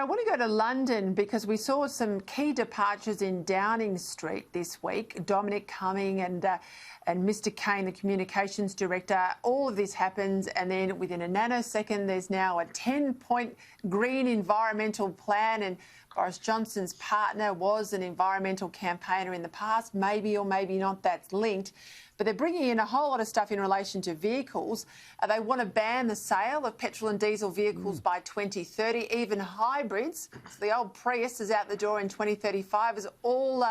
I want to go to London because we saw some key departures in Downing Street this week. Dominic Cumming and Mr Kane, the communications director. All of this happens, and then within a nanosecond, there's now a 10-point green environmental plan. And Boris Johnson's partner was an environmental campaigner in the past. Maybe or maybe not that's linked. But they're bringing in a whole lot of stuff in relation to vehicles. They want to ban the sale of petrol and diesel vehicles by 2030, even hybrids. So the old Prius is out the door in 2035 is all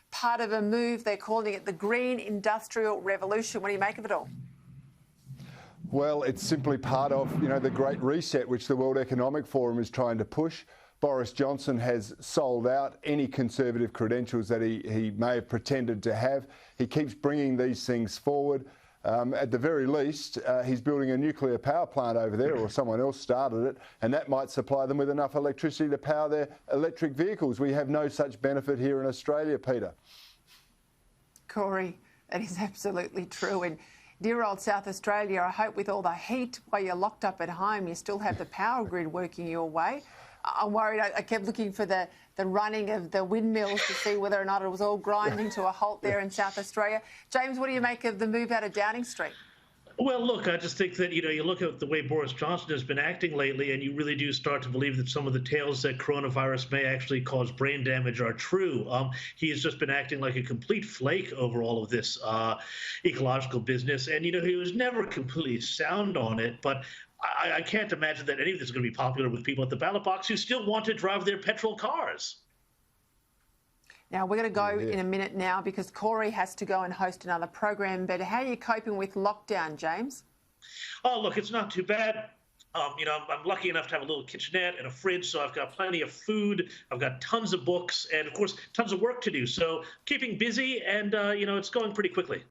part of a move. They're calling it the Green Industrial Revolution. What do you make of it all? Well, it's simply part of, the Great Reset, which the World Economic Forum is trying to push. Boris Johnson has sold out any conservative credentials that he may have pretended to have. He keeps bringing these things forward. At the very least, he's building a nuclear power plant over there, or someone else started it, and that might supply them with enough electricity to power their electric vehicles. We have no such benefit here in Australia, Peter. Cory, that is absolutely true. And dear old South Australia, I hope with all the heat while you're locked up at home, you still have the power grid working your way. I'm worried. I kept looking for the running of the windmills to see whether or not it was all grinding to a halt there in South Australia. James, what do you make of the move out of Downing Street? Well, look, I just think that, you look at the way Boris Johnson has been acting lately, and you really do start to believe that some of the tales that coronavirus may actually cause brain damage are true. He has just been acting like a complete flake over all of this ecological business. And, he was never completely sound on it. But I can't imagine that any of this is going to be popular with people at the ballot box who still want to drive their petrol cars. Now, we're going to go in a minute now because Cory has to go and host another program. But how are you coping with lockdown, James? Oh, look, it's not too bad. I'm lucky enough to have a little kitchenette and a fridge, so I've got plenty of food. I've got tons of books and, of course, tons of work to do. So keeping busy and, it's going pretty quickly.